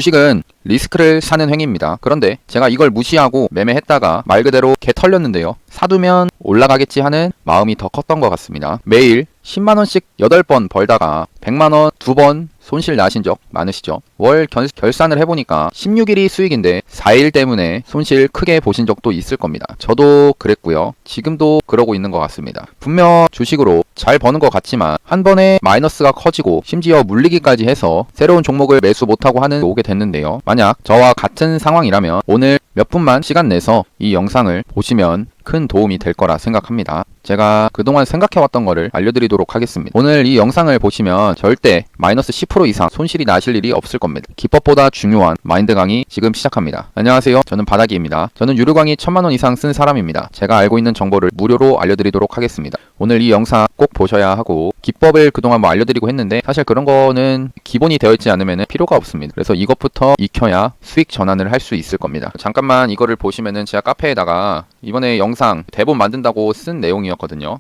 주식은 리스크를 사는 행위입니다. 그런데 제가 이걸 무시하고 매매했다가 말 그대로 개 털렸는데요. 사두면 올라가겠지 하는 마음이 더 컸던 것 같습니다. 매일 10만원씩 8번 벌다가 100만원 2번 손실 나신 적 많으시죠? 월 결산을 해보니까 16일이 수익인데 4일 때문에 손실 크게 보신 적도 있을 겁니다. 저도 그랬고요. 지금도 그러고 있는 것 같습니다. 분명 주식으로 잘 버는 것 같지만 한 번에 마이너스가 커지고 심지어 물리기까지 해서 새로운 종목을 매수 못하고 하는 오게 됐는데요. 만약 저와 같은 상황이라면 오늘 몇 분만 시간 내서 이 영상을 보시면 큰 도움이 될 거라 생각합니다. 제가 그동안 생각해왔던 거를 알려드리도록 하겠습니다. 오늘 이 영상을 보시면 절대 마이너스 10% 이상 손실이 나실 일이 없을 겁니다. 기법보다 중요한 마인드 강의 지금 시작합니다. 안녕하세요. 저는 바닥이입니다. 저는 유료 강의 1000만원 이상 쓴 사람입니다. 제가 알고 있는 정보를 무료로 알려드리도록 하겠습니다. 오늘 이 영상 꼭 보셔야 하고, 기법을 그동안 뭐 알려드리고 했는데 사실 그런 거는 기본이 되어 있지 않으면 필요가 없습니다. 그래서 이것부터 익혀야 수익 전환을 할 수 있을 겁니다. 잠깐만 이거를 보시면은 제가 카페에다가 이번에 영상 대본 만든다고 쓴 내용이었거든요.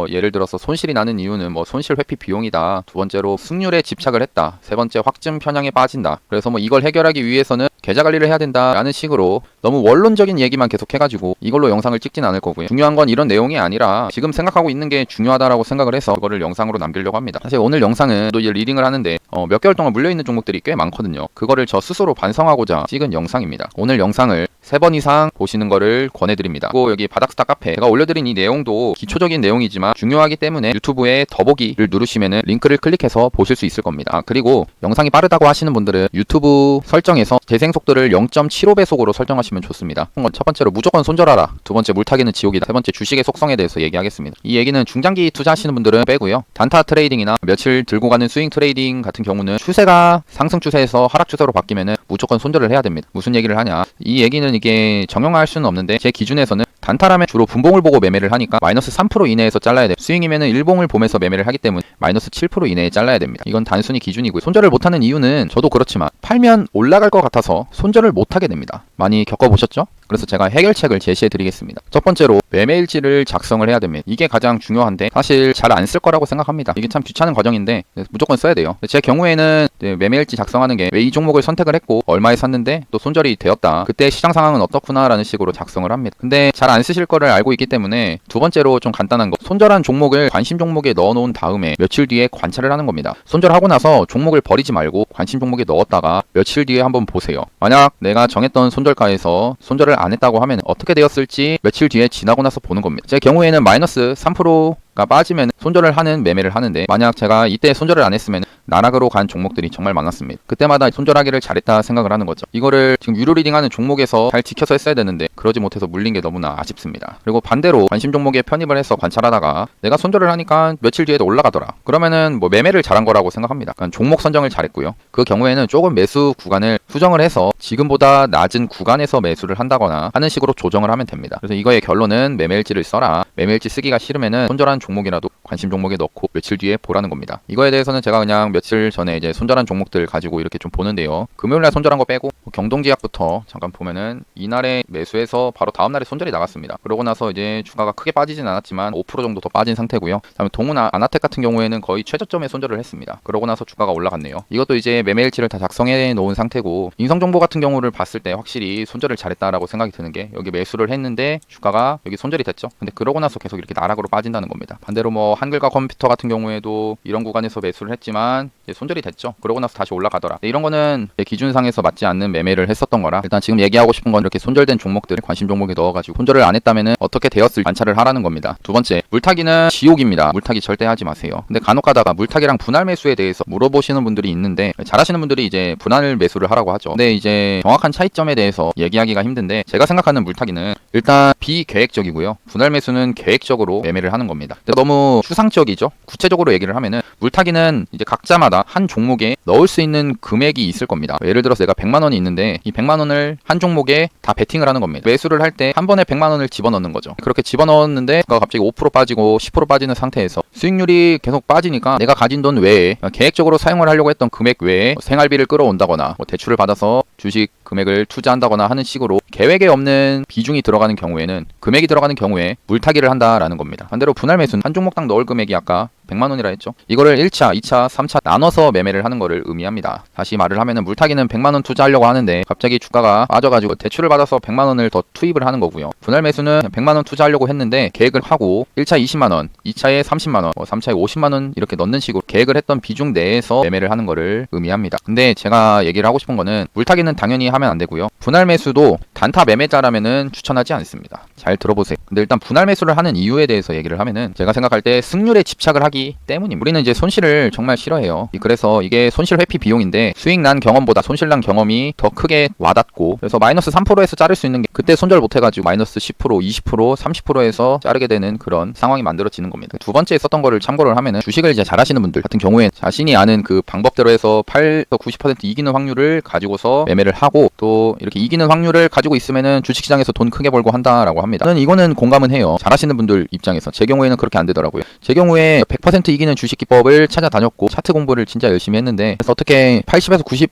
예를 들어서 손실이 나는 이유는 손실 회피 비용이다. 두 번째로 승률에 집착을 했다. 세 번째 확증 편향에 빠진다. 그래서 이걸 해결하기 위해서는 계좌 관리를 해야 된다라는 식으로 너무 원론적인 얘기만 계속 해가지고 이걸로 영상을 찍진 않을 거고요. 중요한 건 이런 내용이 아니라 지금 생각하고 있는 게 중요하다라고 생각을 해서 그거를 영상으로 남기려고 합니다. 사실 오늘 영상은 또 이제 리딩을 하는데 몇 개월 동안 물려있는 종목들이 꽤 많거든요. 그거를 저 스스로 반성하고자 찍은 영상입니다. 오늘 영상을 3번 이상 보시는 거를 권해드립니다. 그리고 여기 바닥스타 카페 제가 올려드린 이 내용도 기초적인 내용이지만 중요하기 때문에 유튜브에 더보기를 누르시면은 링크를 클릭해서 보실 수 있을 겁니다. 그리고 영상이 빠르다고 하시는 분들은 유튜브 설정에서 재생 속도를 0.75배속으로 설정하시면 좋습니다. 첫 번째로 무조건 손절하라. 두 번째 물타기는 지옥이다. 세 번째 주식의 속성에 대해서 얘기하겠습니다. 이 얘기는 중장기 투자하시는 분들은 빼고요. 단타 트레이딩이나 며칠 들고 가는 스윙 트레이딩 같은 경우는 추세가 상승 추세에서 하락 추세로 바뀌면은 무조건 손절을 해야 됩니다. 무슨 얘기를 하냐? 이 얘기는 이게 정형화할 수는 없는데 제 기준에서는 단타라면 주로 분봉을 보고 매매를 하니까 마이너스 3% 이내에서 잘라야 돼요. 스윙이면은 일봉을 보면서 매매를 하기 때문에 마이너스 7% 이내에 잘라야 됩니다. 이건 단순히 기준이고요. 손절을 못하는 이유는 저도 그렇지만 팔면 올라갈 것 같아서 손절을 못하게 됩니다. 많이 겪어보셨죠? 그래서 제가 해결책을 제시해 드리겠습니다. 첫 번째로 매매일지를 작성을 해야 됩니다. 이게 가장 중요한데 사실 잘 안 쓸 거라고 생각합니다. 이게 참 귀찮은 과정인데 무조건 써야 돼요. 제 경우에는 매매일지 작성하는 게 왜 이 종목을 선택을 했고 얼마에 샀는데 또 손절이 되었다. 그때 시장 상황은 어떻구나 라는 식으로 작성을 합니다. 근데 잘 안 쓰실 거를 알고 있기 때문에 두 번째로 좀 간단한 거, 손절한 종목을 관심 종목에 넣어 놓은 다음에 며칠 뒤에 관찰을 하는 겁니다. 손절하고 나서 종목을 버리지 말고 관심 종목에 넣었다가 며칠 뒤에 한번 보세요. 만약 내가 정했던 손절가에서 손절을 안 했다고 하면 어떻게 되었을지 며칠 뒤에 지나고 나서 보는 겁니다. 제 경우에는 마이너스 3%가 빠지면 손절을 하는 매매를 하는데, 만약 제가 이때 손절을 안 했으면 나락으로 간 종목들이 정말 많았습니다. 그때마다 손절하기를 잘했다 생각을 하는 거죠. 이거를 지금 유료 리딩하는 종목에서 잘 지켜서 했어야 되는데 그러지 못해서 물린 게 너무나 아쉽습니다. 그리고 반대로 관심 종목에 편입을 해서 관찰하다가 내가 손절을 하니까 며칠 뒤에도 올라가더라. 그러면은 매매를 잘한 거라고 생각합니다. 그러니까 종목 선정을 잘했고요. 그 경우에는 조금 매수 구간을 수정을 해서 지금보다 낮은 구간에서 매수를 한다거나 하는 식으로 조정을 하면 됩니다. 그래서 이거의 결론은 매매일지를 써라. 매매일지 쓰기가 싫으면은 손절한 종목이라도 관심 종목에 넣고 며칠 뒤에 보라는 겁니다. 이거에 대해서는 제가 그냥 며칠 전에 이제 손절한 종목들 가지고 이렇게 좀 보는데요. 금요일날 손절한 거 빼고 경동제약부터 잠깐 보면은 이날에 매수해서 바로 다음날에 손절이 나갔습니다. 그러고 나서 이제 주가가 크게 빠지진 않았지만 5% 정도 더 빠진 상태고요. 다음에 동훈 아나텍 같은 경우에는 거의 최저점에 손절을 했습니다. 그러고 나서 주가가 올라갔네요. 이것도 이제 매매일지를 다 작성해 놓은 상태고, 인성정보 같은 경우를 봤을 때 확실히 손절을 잘했다라고 생각이 드는 게, 여기 매수를 했는데 주가가 여기 손절이 됐죠. 근데 그러고 나서 계속 이렇게 나락으로 빠진다는 겁니다. 반대로 한글과 컴퓨터 같은 경우에도 이런 구간에서 매수를 했지만 손절이 됐죠. 그러고 나서 다시 올라가더라. 이런 거는 제 기준상에서 맞지 않는 매매를 했었던 거라, 일단 지금 얘기하고 싶은 건 이렇게 손절된 종목들 관심 종목에 넣어가지고 손절을 안 했다면은 어떻게 되었을지 관찰을 하라는 겁니다. 두 번째, 물타기는 지옥입니다. 물타기 절대 하지 마세요. 근데 간혹 가다가 물타기랑 분할 매수에 대해서 물어보시는 분들이 있는데, 잘하시는 분들이 이제 분할 매수를 하라고 하죠. 근데 이제 정확한 차이점에 대해서 얘기하기가 힘든데, 제가 생각하는 물타기는 일단 비계획적이고요. 분할 매수는 계획적으로 매매를 하는 겁니다. 너무 추상적이죠. 구체적으로 얘기를 하면은 물타기는 이제 각자마다 한 종목에 넣을 수 있는 금액이 있을 겁니다. 예를 들어서 내가 100만 원이 있는데 이 100만 원을 한 종목에 다 베팅을 하는 겁니다. 매수를 할 때 한 번에 100만 원을 집어넣는 거죠. 그렇게 집어넣었는데 그가 갑자기 5% 빠지고 10% 빠지는 상태에서 수익률이 계속 빠지니까 내가 가진 돈 외에 계획적으로 사용을 하려고 했던 금액 외에 생활비를 끌어온다거나 대출을 받아서 주식 금액을 투자한다거나 하는 식으로 계획에 없는 비중이 들어가는 경우에는 금액이 들어가는 경우에 물타기를 한다라는 겁니다. 반대로 분할 매수는 한 종목당 넣을 금액이 아까 100만 원이라 했죠. 이거를 1차, 2차, 3차 나눠서 매매를 하는 거를 의미합니다. 다시 말을 하면은 물타기는 100만 원 투자하려고 하는데 갑자기 주가가 빠져가지고 대출을 받아서 100만 원을 더 투입을 하는 거고요. 분할 매수는 100만 원 투자하려고 했는데 계획을 하고 1차 20만 원, 2차에 30만 원, 3차에 50만 원 이렇게 넣는 식으로 계획을 했던 비중 내에서 매매를 하는 거를 의미합니다. 근데 제가 얘기를 하고 싶은 거는 물타기는 당연히 하면 안 되고요. 분할 매수도 단타 매매자라면은 추천하지 않습니다. 잘 들어보세요. 근데 일단 분할 매수를 하는 이유에 대해서 얘기를 하면은 제가 생각할 때 승률에 집착을 하기 때문입니다. 우리는 이제 손실을 정말 싫어해요. 그래서 이게 손실 회피 비용인데 수익 난 경험보다 손실 난 경험이 더 크게 와닿고 그래서 마이너스 3%에서 자를 수 있는 게 그때 손절 못 해가지고 마이너스 10%, 20%, 30%에서 자르게 되는 그런 상황이 만들어지는 겁니다. 두 번째 썼던 거를 참고를 하면은 주식을 이제 잘 하시는 분들 같은 경우에 자신이 아는 그 방법대로 해서 8에서 90% 이기는 확률을 가지고서 매매를 하고 또 이렇게 이기는 확률을 가지고 있으면은 주식시장에서 돈 크게 벌고 한다라고 합니다. 저는 이거는 공감은 해요. 잘 하시는 분들 입장에서. 제 경우에는 그렇게 안 되더라고요. 제 경우에 100% 이기는 주식 기법을 찾아다녔고 차트 공부를 진짜 열심히 했는데 그래서 어떻게 80에서 90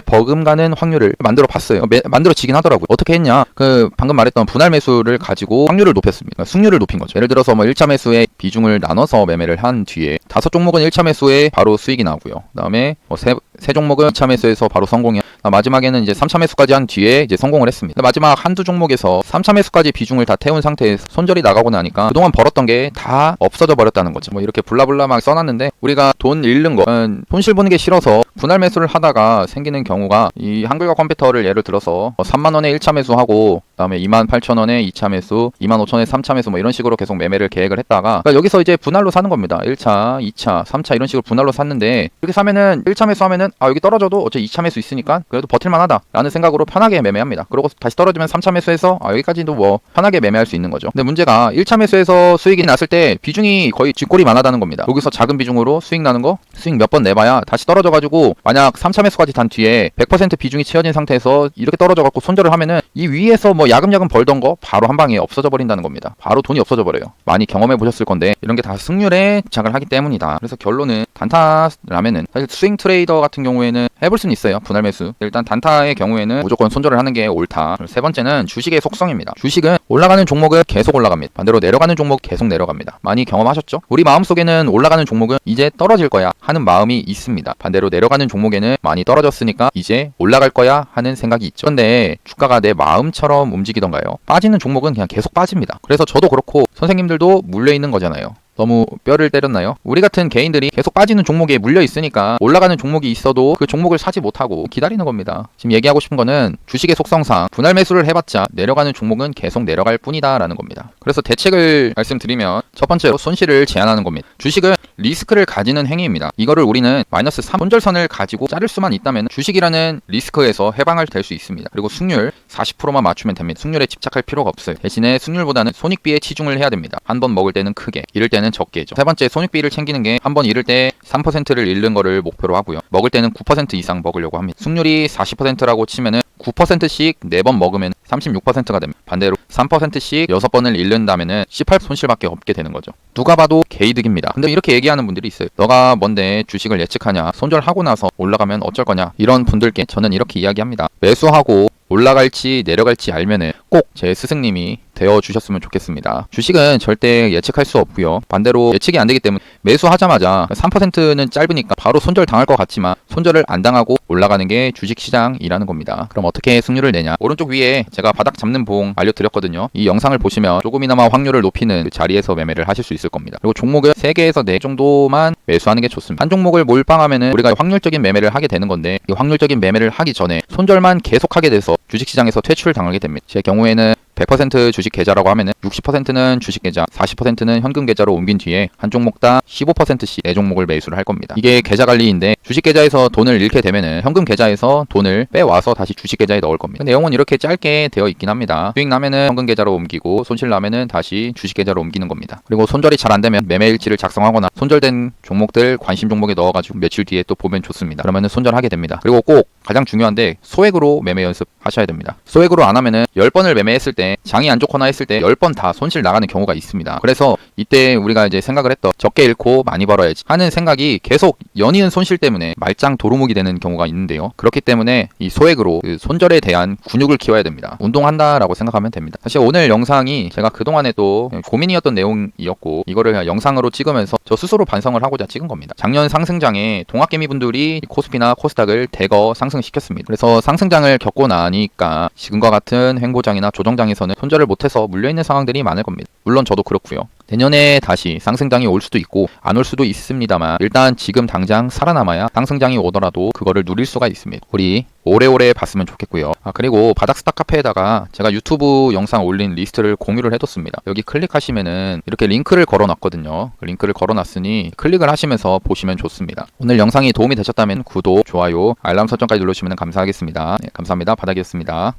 버금가는 확률을 만들어 봤어요. 만들어지긴 하더라고요. 어떻게 했냐? 그 방금 말했던 분할 매수를 가지고 확률을 높였습니다. 그러니까 승률을 높인 거죠. 예를 들어서 뭐 1차 매수에 비중을 나눠서 매매를 한 뒤에 5종목은 1차 매수에 바로 수익이 나고요. 그다음에 뭐 세 종목은 2차 매수에서 바로 성공이 마지막에는 이제 3차 매수까지 한 뒤에 이제 성공을 했습니다. 마지막 한두 종목에서 3차 매수까지 비중을 다 태운 상태에서 손절이 나가고 나니까 그동안 벌었던 게 다 없어져 버렸다는 거죠. 뭐 이렇게 블라블라 막 써놨는데 우리가 돈 잃는 거 손실 보는 게 싫어서 분할 매수를 하다가 생기는 경우가 이 한글과 컴퓨터를 예를 들어서 3만 원에 1차 매수하고 그다음에 28,000원에 2차 매수, 25,000원에 3차 매수 뭐 이런 식으로 계속 매매를 계획을 했다가 그러니까 여기서 이제 분할로 사는 겁니다. 1차, 2차, 3차 이런 식으로 분할로 샀는데 이렇게 사면은 1차 매수하면은 여기 떨어져도 어차피 2차 매수 있으니까 그래도 버틸만하다 라는 생각으로 편하게 매매합니다. 그리고 다시 떨어지면 3차 매수해서 여기까지도 뭐 편하게 매매할 수 있는 거죠. 근데 문제가 1차 매수에서 수익이 났을 때 비중이 거의 쥐꼬리 많아다는 겁니다. 여기서 작은 비중으로 수익 나는 거 수익 몇 번 내봐야 다시 떨어져가지고 만약 3차 매수까지 단 뒤에 100% 비중이 채워진 상태에서 이렇게 떨어져갖고 손절을 하면은 이 위에서 뭐 야금야금 벌던 거 바로 한 방에 없어져 버린다는 겁니다. 바로 돈이 없어져 버려요. 많이 경험해 보셨을 건데 이런 게 다 승률에 집착을 하기 때문이다. 그래서 결론은 단타라면은 사실 스윙 트레이더 같은 경우에는 해볼 수는 있어요. 분할 매수. 일단 단타의 경우에는 무조건 손절을 하는 게 옳다. 세 번째는 주식의 속성입니다. 주식은 올라가는 종목은 계속 올라갑니다. 반대로 내려가는 종목 계속 내려갑니다. 많이 경험하셨죠? 우리 마음속에는 올라가는 종목은 이제 떨어질 거야 하는 마음이 있습니다. 반대로 내려가는 종목에는 많이 떨어졌으니까 이제 올라갈 거야 하는 생각이 있죠. 그런데 주가가 내 마음처럼 움직이던가요? 빠지는 종목은 그냥 계속 빠집니다. 그래서 저도 그렇고 선생님들도 물려있는 거잖아요. 너무 뼈를 때렸나요? 우리 같은 개인들이 계속 빠지는 종목에 물려 있으니까 올라가는 종목이 있어도 그 종목을 사지 못하고 기다리는 겁니다. 지금 얘기하고 싶은 거는 주식의 속성상 분할 매수를 해봤자 내려가는 종목은 계속 내려갈 뿐이다 라는 겁니다. 그래서 대책을 말씀드리면 첫 번째로 손실을 제한하는 겁니다. 주식은 리스크를 가지는 행위입니다. 이거를 우리는 마이너스 3 손절선을 가지고 자를 수만 있다면 주식이라는 리스크에서 해방할 될 수 있습니다. 그리고 승률 40%만 맞추면 됩니다. 승률에 집착할 필요가 없어요. 대신에 승률보다는 손익비에 치중을 해야 됩니다. 한 번 먹을 때는 크게, 잃을 때는 적게죠. 세 번째, 손익비를 챙기는 게 한 번 잃을 때 3%를 잃는 거를 목표로 하고요. 먹을 때는 9% 이상 먹으려고 합니다. 승률이 40%라고 치면은 9%씩 4번 먹으면 36%가 됩니다. 반대로 3%씩 6번을 잃는다면은 18 손실밖에 없게 되는 거죠. 누가 봐도 개이득입니다. 근데 이렇게 얘기하는 분들이 있어요. 너가 뭔데 주식을 예측하냐? 손절하고 나서 올라가면 어쩔 거냐? 이런 분들께 저는 이렇게 이야기합니다. 매수하고 올라갈지 내려갈지 알면은 꼭 제 스승님이 되어 주셨으면 좋겠습니다. 주식은 절대 예측할 수 없고요. 반대로 예측이 안 되기 때문에 매수하자마자 3%는 짧으니까 바로 손절 당할 것 같지만 손절을 안 당하고 올라가는 게 주식시장이라는 겁니다. 그럼 어떻게 승률을 내냐? 오른쪽 위에 제가 바닥 잡는 봉 알려드렸거든요. 이 영상을 보시면 조금이나마 확률을 높이는 그 자리에서 매매를 하실 수 있을 겁니다. 그리고 종목은 3개에서 4 정도만 매수하는 게 좋습니다. 한 종목을 몰빵하면은 우리가 확률적인 매매를 하게 되는 건데 이 확률적인 매매를 하기 전에 손절만 계속하게 돼서 주식시장에서 퇴출 당하게 됩니다. 제 경우에는 100% 주식 계좌라고 하면은 60%는 주식 계좌, 40%는 현금 계좌로 옮긴 뒤에 한 종목당 15%씩 4종목을 매수를 할 겁니다. 이게 계좌 관리인데 주식 계좌에서 돈을 잃게 되면은 현금 계좌에서 돈을 빼와서 다시 주식 계좌에 넣을 겁니다. 내용은 이렇게 짧게 되어 있긴 합니다. 수익 나면은 현금 계좌로 옮기고 손실 나면은 다시 주식 계좌로 옮기는 겁니다. 그리고 손절이 잘 안 되면 매매 일지를 작성하거나 손절된 종목들 관심 종목에 넣어가지고 며칠 뒤에 또 보면 좋습니다. 그러면은 손절하게 됩니다. 그리고 꼭 가장 중요한데 소액으로 매매 연습 하셔야 됩니다. 소액으로 안 하면은 10번을 매매했을 때 때 장이 안 좋거나 했을 때 10번 다 손실 나가는 경우가 있습니다. 그래서 이때 우리가 이제 생각을 했던 적게 잃고 많이 벌어야지 하는 생각이 계속 연이은 손실 때문에 말짱 도루묵이 되는 경우가 있는데요. 그렇기 때문에 이 소액으로 그 손절에 대한 근육을 키워야 됩니다. 운동한다라고 생각하면 됩니다. 사실 오늘 영상이 제가 그동안에도 고민이었던 내용이었고 이거를 그냥 영상으로 찍으면서 저 스스로 반성을 하고자 찍은 겁니다. 작년 상승장에 동학개미분들이 코스피나 코스닥을 대거 상승시켰습니다. 그래서 상승장을 겪고 나니까 지금과 같은 횡보장이나 조정장에서는 손절을 못해서 물려있는 상황들이 많을 겁니다. 물론 저도 그렇고요. 내년에 다시 상승장이 올 수도 있고 안 올 수도 있습니다만 일단 지금 당장 살아남아야 상승장이 오더라도 그거를 누릴 수가 있습니다. 우리 오래오래 봤으면 좋겠고요. 그리고 바닥스탁 카페에다가 제가 유튜브 영상 올린 리스트를 공유를 해뒀습니다. 여기 클릭하시면은 이렇게 링크를 걸어놨거든요. 그 링크를 걸어놨으니 클릭을 하시면서 보시면 좋습니다. 오늘 영상이 도움이 되셨다면 구독, 좋아요, 알람 설정까지 눌러주시면 감사하겠습니다. 네, 감사합니다. 바닥이었습니다.